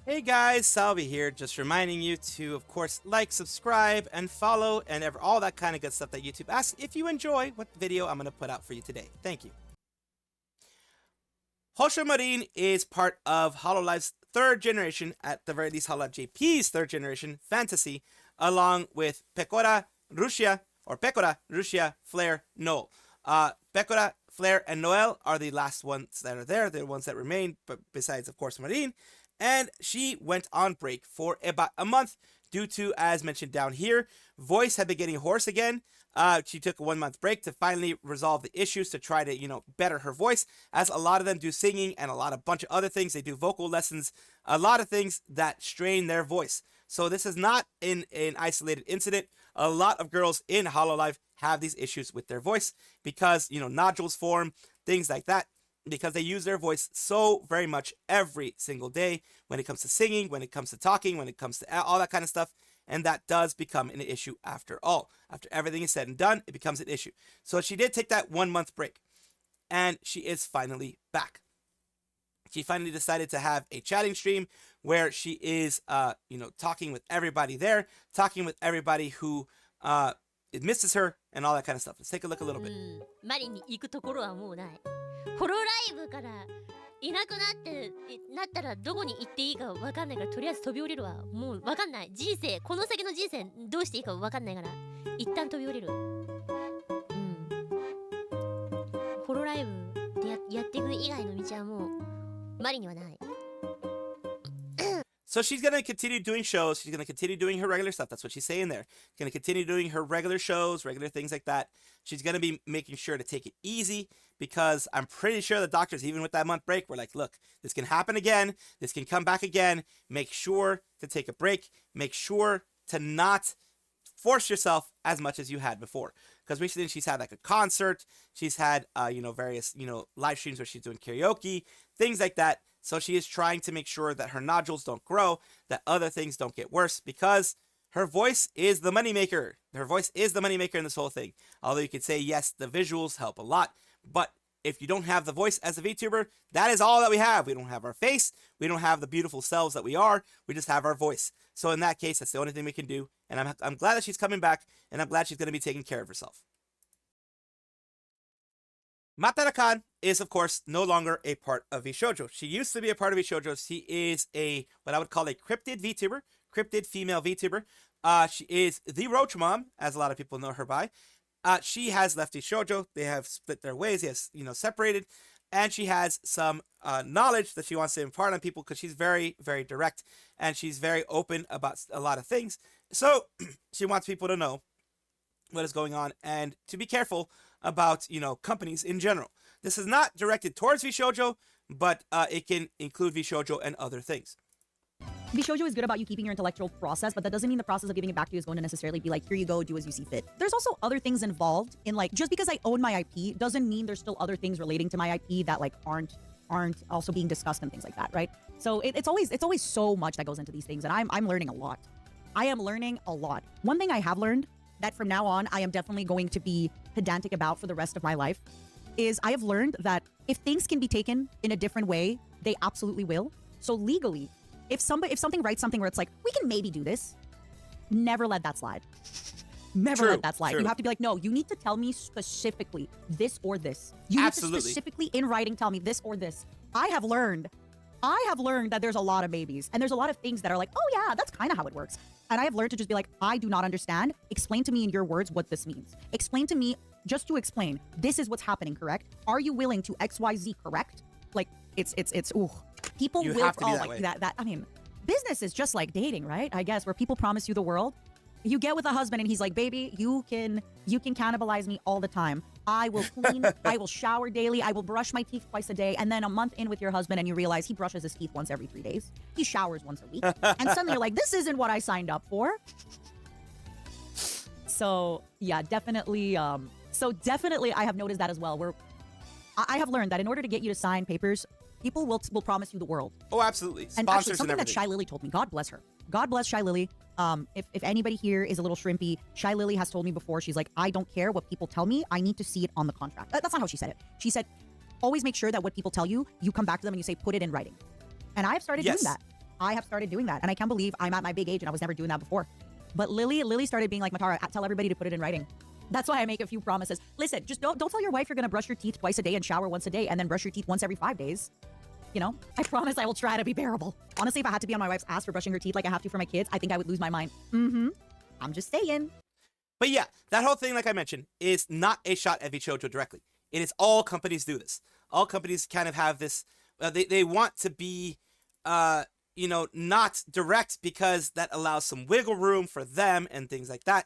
Hey guys, Salvi here, just reminding you to, of course, like, subscribe, and follow, and all that kind of good stuff that YouTube asks if you enjoy what video I'm going to put out for you today. Thank you. Holostars Marine is part of Hololive's 3rd generation, at the very least Hololive JP's 3rd generation, fantasy, along with Pekora, Rusia, Flare, Noel. Pekora, Flare, and Noel are the last ones that are there. They're the ones that remain, but besides, of course, Marine. And she went on break for about a month due to, as mentioned down here, voice had been getting hoarse again. She took a 1-month break to finally resolve the issues, to try to, better her voice, as a lot of them do singing and a bunch of other things. They do vocal lessons, a lot of things that strain their voice. So this is not an isolated incident. A lot of girls in Hololive have these issues with their voice because, nodules form, things like that, because they use their voice so very much every single day when it comes to singing, when it comes to talking, when it comes to all that kind of stuff. And that does become an issue after all. After everything is said and done, it becomes an issue. So she did take that 1-month break, and she is finally back. She finally decided to have a chatting stream where she is, talking with everybody there, talking with everybody who misses her and all that kind of stuff. Let's take a look a little bit. マリに行くところはもうない。ホロライブからいなくなったらどこに行っていいかわかんないから、とりあえず飛び降りるわ。もうわかんない。人生、この先の人生どうしていいかわかんないから、一旦飛び降りる。ホロライブでやっていく以外の道はもうマリにはない。So she's going to continue doing shows. She's going to continue doing her regular stuff. That's what she's saying there. She's going to continue doing her regular shows, regular things like that. She's going to be making sure to take it easy, because I'm pretty sure the doctors, even with that month break, were like, look, this can happen again. This can come back again. Make sure to take a break. Make sure to not force yourself as much as you had before. Because recently she's had like a concert. She's had, various, live streams where she's doing karaoke, things like that. So she is trying to make sure that her nodules don't grow, that other things don't get worse, because her voice is the moneymaker. Her voice is the moneymaker in this whole thing. Although you could say, yes, the visuals help a lot, but if you don't have the voice as a VTuber, that is all that we have. We don't have our face. We don't have the beautiful selves that we are. We just have our voice. So in that case, that's the only thing we can do. And I'm glad that she's coming back, and I'm glad she's going to be taking care of herself. Matarakan is, of course, no longer a part of VShoujo. She used to be a part of VShoujo. She is what I would call a cryptid VTuber, cryptid female VTuber. She is the Roach Mom, as a lot of people know her by. She has left VShoujo. They have split their ways. They have, separated. And she has some knowledge that she wants to impart on people, because she's very, very direct. And she's very open about a lot of things. So she wants people to know what is going on and to be careful about, companies in general. This is not directed towards VShoujo, but it can include VShoujo and other things. VShoujo is good about you keeping your intellectual process, but that doesn't mean the process of giving it back to you is going to necessarily be like, here you go, do as you see fit. There's also other things involved in, like, just because I own my IP doesn't mean there's still other things relating to my IP that like aren't also being discussed and things like that, right? So it's always so much that goes into these things, and I'm learning a lot. I am learning a lot. One thing I have learned that from now on I am definitely going to be pedantic about for the rest of my life is I have learned that if things can be taken in a different way, they absolutely will. So legally, if something writes something where it's like, we can maybe do this, never let that slide. Never let that slide. You have to be like, no, you need to tell me specifically this or this. You need to specifically in writing tell me this or this. I have learned that there's a lot of maybes, and there's a lot of things that are like, oh yeah, that's kind of how it works. And I have learned to just be like, I do not understand. Explain to me in your words what this means. Explain to me, just to explain, this is what's happening, correct? Are you willing to XYZ, correct? Like, it's ooh. People you will, have to be that way. that, I mean, business is just like dating, right? I guess, where people promise you the world. You get with a husband and he's like, baby, you can cannibalize me all the time. I will clean, I will shower daily, I will brush my teeth twice a day. And then a month in with your husband and you realize he brushes his teeth once every 3 days. He showers once a week. And suddenly you're like, this isn't what I signed up for. So yeah, definitely. So definitely I have noticed that as well, where I have learned that in order to get you to sign papers People will promise you the world. Oh, absolutely. And actually, Sponsors something and that everything. Shy Lily told me, God bless her. God bless Shy Lily. If anybody here is a little shrimpy, Shy Lily has told me before, she's like, I don't care what people tell me. I need to see it on the contract. That's not how she said it. She said, always make sure that what people tell you, you come back to them and you say, put it in writing. And I have started doing that. I have started doing that. And I can't believe I'm at my big age and I was never doing that before. But Lily started being like, Matara, tell everybody to put it in writing. That's why I make a few promises. Listen, just don't tell your wife you're going to brush your teeth twice a day and shower once a day and then brush your teeth once every 5 days. You know, I promise I will try to be bearable. Honestly, if I had to be on my wife's ass for brushing her teeth like I have to for my kids, I think I would lose my mind. I'm just saying. But yeah, that whole thing, like I mentioned, is not a shot at Vshoujo directly. It is all companies do this. All companies kind of have this. They want to be, not direct because that allows some wiggle room for them and things like that.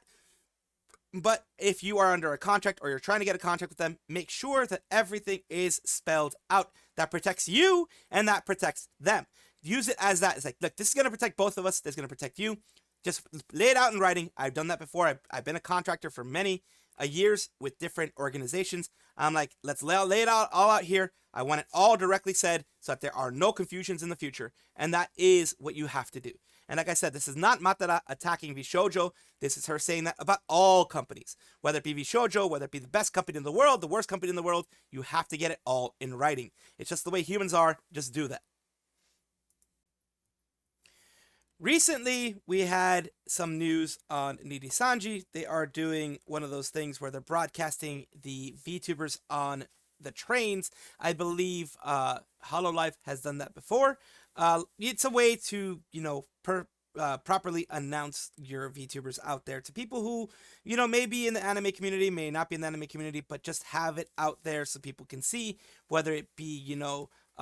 But if you are under a contract or you're trying to get a contract with them, make sure that everything is spelled out. That protects you and that protects them. Use it as that. It's like, look, this is going to protect both of us. This is going to protect you. Just lay it out in writing. I've done that before. I've been a contractor for many years with different organizations. I'm like, let's lay it out all out here. I want it all directly said so that there are no confusions in the future. And that is what you have to do. And like I said, this is not Matara attacking Vshoujo. This is her saying that about all companies. Whether it be Vshoujo, whether it be the best company in the world, the worst company in the world, you have to get it all in writing. It's just the way humans are. Just do that. Recently, we had some news on Nijisanji. They are doing one of those things where they're broadcasting the VTubers on the trains. I believe Hololive has done that before. It's a way to, properly announce your VTubers out there to people who, may be in the anime community, may not be in the anime community, but just have it out there so people can see, whether it be,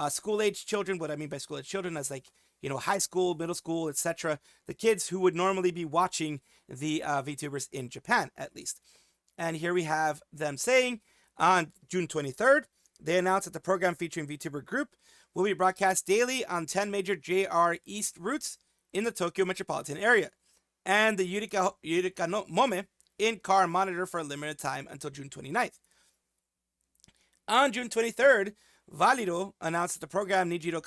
school-age children. What I mean by school-age children is like, high school, middle school, etc. The kids who would normally be watching the VTubers in Japan, at least. And here we have them saying, on June 23rd, they announced that the program featuring VTuber group will be broadcast daily on 10 major JR East routes in the Tokyo metropolitan area, and the Yurika no Mome in-car monitor for a limited time until June 29th. On June 23rd, Valido announced that the program Nijiro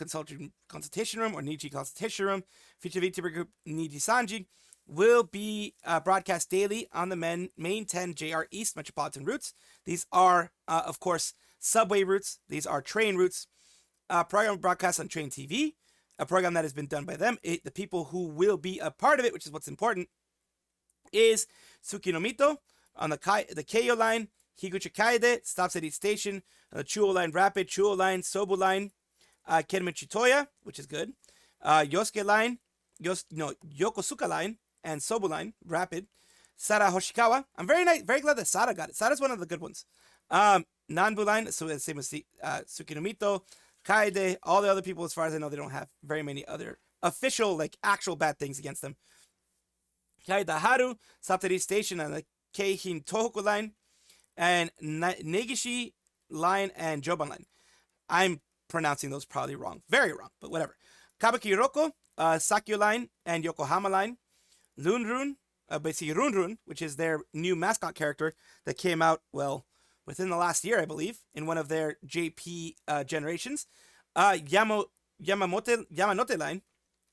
Consultation Room, or Niji Consultation Room, featuring VTuber group Nijisanji, will be broadcast daily on the main 10 JR East metropolitan routes. These are, of course, subway routes. These are train routes. Program broadcast on Train TV, a program that has been done by them. The people who will be a part of it, which is what's important, is Tsukinomito on the Keio line, Higuchi Kaide stops at each station, the Chuo line Rapid, Chuo line, Sobu line, Kenmichi Toya, which is good, Yosuke line, Yokosuka line, and Sobu line Rapid, Sara Hoshikawa. I'm very glad that Sara got it. Sara's one of the good ones. Nanbu line, so the same as Tsukinomito, Kaide, all the other people, as far as I know, they don't have very many other official, actual bad things against them. Kaida Haru, Sapteri Station on the Keihin Tohoku line, and Negishi line and Joban line. I'm pronouncing those probably wrong. Very wrong, but whatever. Kabuki Roko, Sakyo line and Yokohama line. Lunrun, basically Runrun, which is their new mascot character that came out, within the last year, I believe, in one of their JP generations. Yamanote line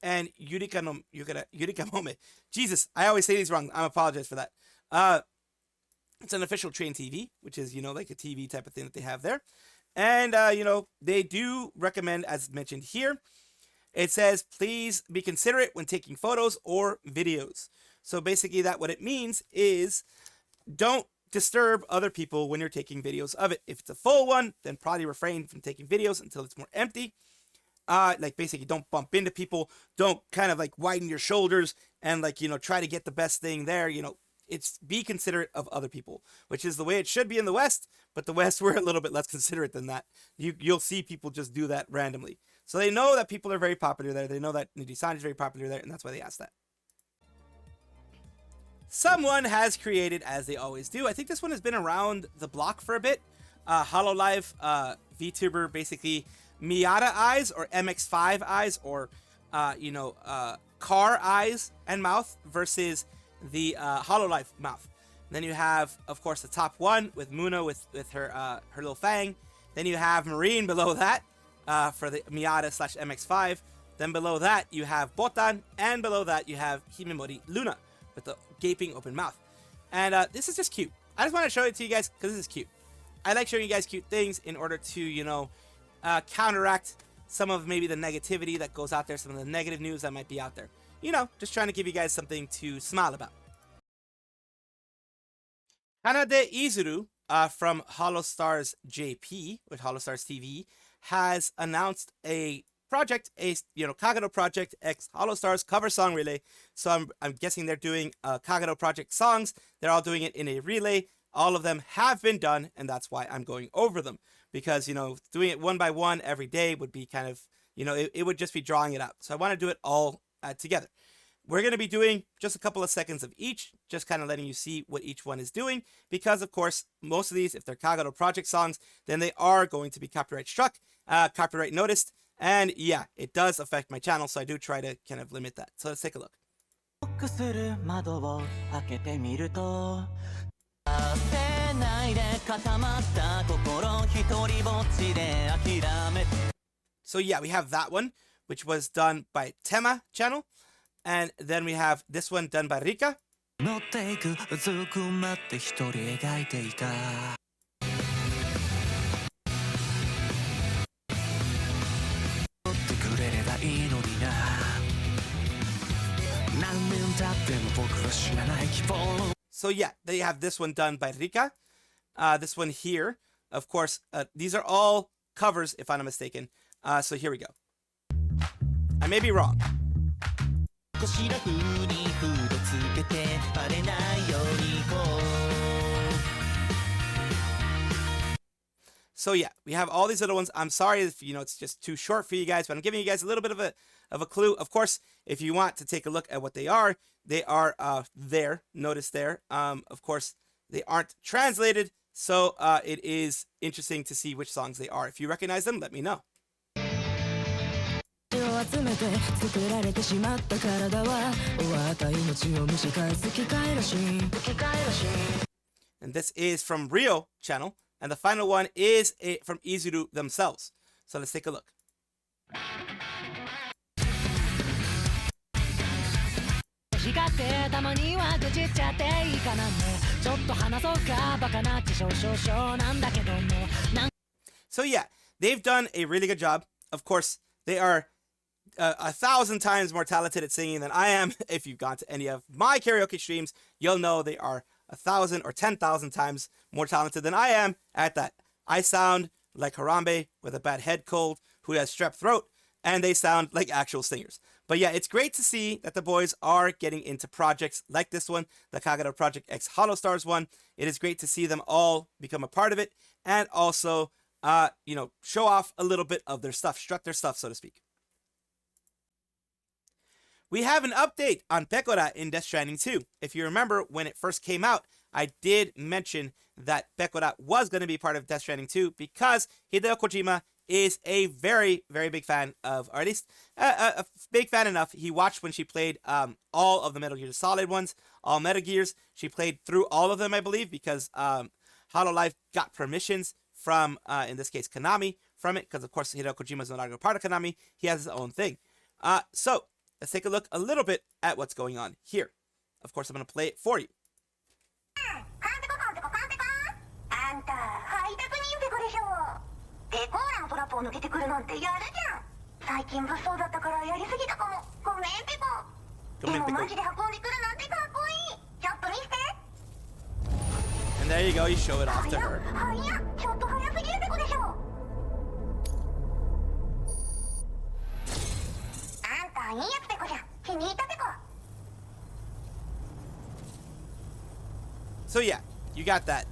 and Yurika Mome. Jesus, I always say these wrong. I apologize for that. It's an official Train TV, which is, like a TV type of thing that they have there. And, they do recommend, as mentioned here, it says, please be considerate when taking photos or videos. So basically what it means is don't disturb other people when you're taking videos of it. If it's a full one, then probably refrain from taking videos until it's more empty. Basically don't bump into people. Don't kind of widen your shoulders and try to get the best thing there. It's be considerate of other people, which is the way it should be in the West, but the West, we're a little bit less considerate than that. You'll see people just do that randomly. So they know that people are very popular there. They know that Nijisanji is very popular there, and that's why they asked that. Someone has created, as they always do, I think this one has been around the block for a bit, Hololive VTuber, basically Miata eyes or MX5 eyes or, car eyes and mouth versus the Hololive mouth. And then you have, of course, the top one with Muna with her little fang. Then you have Marine below that. for the Miata / MX5. Then below that, you have Botan, and below that, you have Himemori Luna with the gaping open mouth. And this is just cute. I just want to show it to you guys because this is cute. I like showing you guys cute things in order to, you know, counteract some of maybe the negativity that goes out there, some of the negative news that might be out there. You know, just trying to give you guys something to smile about. Kagerou Izuru from Holostars JP, with Holostars TV, has announced a project, Kagerou Project X Holostars cover song relay. So I'm guessing they're doing Kagerou Project songs. They're all doing it in a relay. All of them have been done, and that's why I'm going over them. Because, you know, doing it one by one every day would be kind of, you know, it would just be drawing it out. So I want to do it all together. We're going to be doing just a couple of seconds of each, just kind of letting you see what each one is doing. Because, of course, most of these, if they're Kagerou Project songs, then they are going to be copyright struck, copyright noticed. And yeah, it does affect my channel, so I do try to kind of limit that. So let's take a look. So yeah, we have that one, which was done by Tema channel. And then we have this one done by Rika. So yeah, they have this one done by Rika. This one here, of course, these are all covers, if I'm not mistaken. So here we go. I may be wrong. So yeah, we have all these little ones. I'm sorry if, you know, it's just too short for you guys, but I'm giving you guys a little bit of a clue. Of course, if you want to take a look at what they are there. Notice there. Of course, they aren't translated, so it is interesting to see which songs they are. If you recognize them, let me know. And this is from Rio channel. And the final one is from Izuru themselves. So let's take a look. So yeah, they've done a really good job. Of course, they are 1,000 times more talented at singing than I am. If you've gone to any of my karaoke streams, you'll know they are 1,000 or 10,000 times more talented than I am at that. I sound like Harambe with a bad head cold who has strep throat, and they sound like actual singers. But yeah, it's great to see that the boys are getting into projects like this one, the Kagerou Project X Holostars one. It is great to see them all become a part of it, and also, you know, show off a little bit of their stuff, strut their stuff, so to speak. We have an update on Pekora in Death Stranding 2. If you remember, when it first came out, I did mention that Pekora was going to be part of Death Stranding 2 because Hideo Kojima is a very, very big fan of, or at least a big fan enough. He watched when she played all of the Metal Gear Solid ones, all Metal Gears. She played through all of them, I believe, because Hololive got permissions from, in this case, Konami from it, because of course Hideo Kojima is no longer part of Konami. He has his own thing. So let's take a look a little bit at what's going on here. Of course, I'm going to play it for you. And there you go, you show it off to her. So yeah, you got that.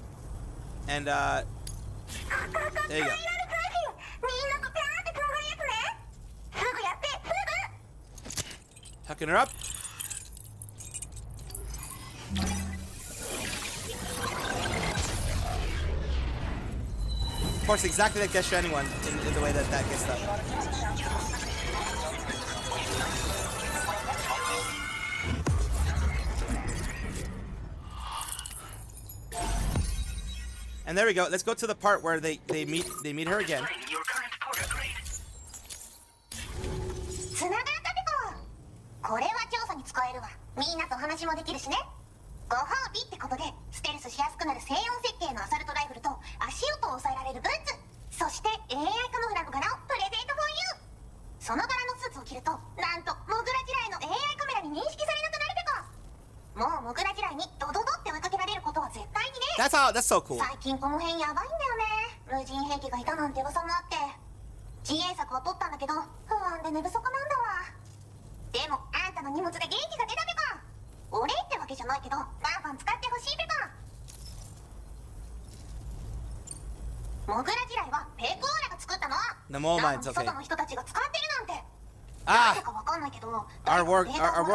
And there you go. Tucking her up. Of course, exactly like Death Stranding 1 in the way that gets done. And there we go. Let's go to the part where they meet her again. Your current port grade. これは調査に使えるわ。みんなと話もできるしね。ご褒美ってことで、ステルスしやすくなる静音設計のアサルトライフルと足音を抑えられるブーツ、そして AI カモフラの柄をプレゼントフォーユー。その柄のスーツを着ると、なんとモグラ地雷の AI カメラに認識されなくなるペコ。もうモグラ地雷にドドドって追いかけられることは絶対にね。That's so cool. 最近この辺やばいんだよね。無人兵器がいたなんて噂もあって、自衛策は取ったんだけど不安で寝不足なんだわ。でもあんたの荷物で元気が出たペコ。お礼ってわけじゃないけどバンバン使ってほしいペコ。モグラ地雷はペコーラが作ったの。 The Mole-Mines, okay. 外の人たちが使ってるなんて。 Ah, なぜかわかんないけど our war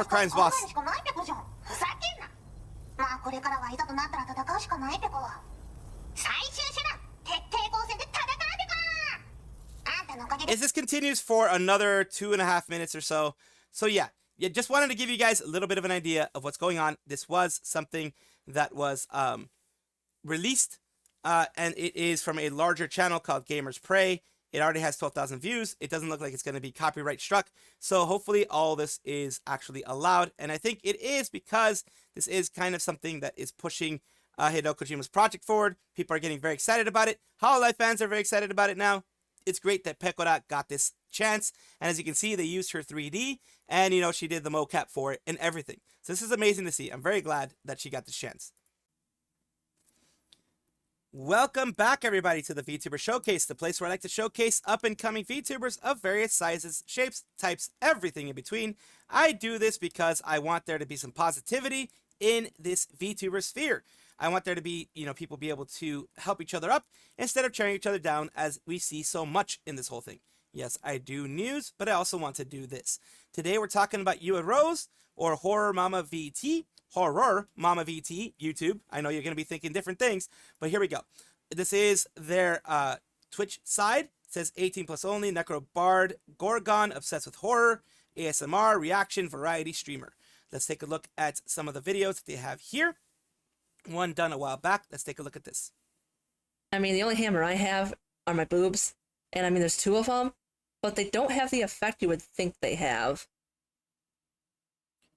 crimes boss. しかないペコじゃん。ふざけんな。まあこれからはいざとなったら戦うしかないペコ。最終手段、徹底抗戦で戦うペコ。あんたのおかげで As this continues for another 2.5 minutes or so. So yeah, just wanted to give you guys a little bit of an idea of what's going on. This was something that was released, and it is from a larger channel called Gamers Prey. It already has 12,000 views. It doesn't look like it's going to be copyright struck. So hopefully all this is actually allowed. And I think it is, because this is kind of something that is pushing Hideo Kojima's project forward. People are getting very excited about it. Hololive fans are very excited about it now. It's great that Pekora got this chance. And as you can see, they used her 3D. And, you know, she did the mocap for it and everything. So this is amazing to see. I'm very glad that she got this chance. Welcome back, everybody, to the VTuber Showcase, the place where I like to showcase up-and-coming VTubers of various sizes, shapes, types, everything in between. I do this because I want there to be some positivity in this VTuber sphere. I want there to be, you know, people be able to help each other up instead of tearing each other down, as we see so much in this whole thing. Yes, I do news, but I also want to do this. Today we're talking about Yua Rose, or HorrorMamaVT. HorrorMamaVT, YouTube. I know you're going to be thinking different things, but here we go. This is their Twitch side. It says 18 plus only, Necrobard, Gorgon, obsessed with horror, ASMR, reaction, variety streamer. Let's take a look at some of the videos that they have here. One done a while back. Let's take a look at this. I mean, the only hammer I have are my boobs, and I mean, there's two of them, but they don't have the effect you would think they have.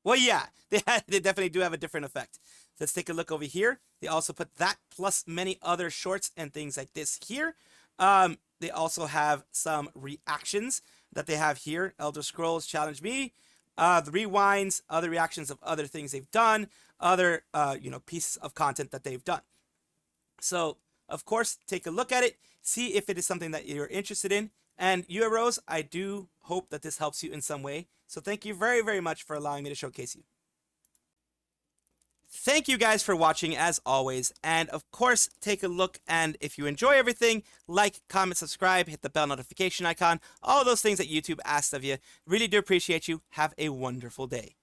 Well, yeah, they definitely do have a different effect. Let's take a look over here. They also put that plus many other shorts and things like this here. They also have some reactions that they have here. Elder Scrolls Challenge Me, the rewinds, other reactions of other things they've done, other you know, pieces of content that they've done. So, of course, take a look at it, see if it is something that you're interested in. And Yua Rose, I do hope that this helps you in some way. So thank you very, very much for allowing me to showcase you. Thank you guys for watching, as always. And of course, take a look, and if you enjoy everything, like, comment, subscribe, hit the bell notification icon, all those things that YouTube asks of you. Really do appreciate you. Have a wonderful day.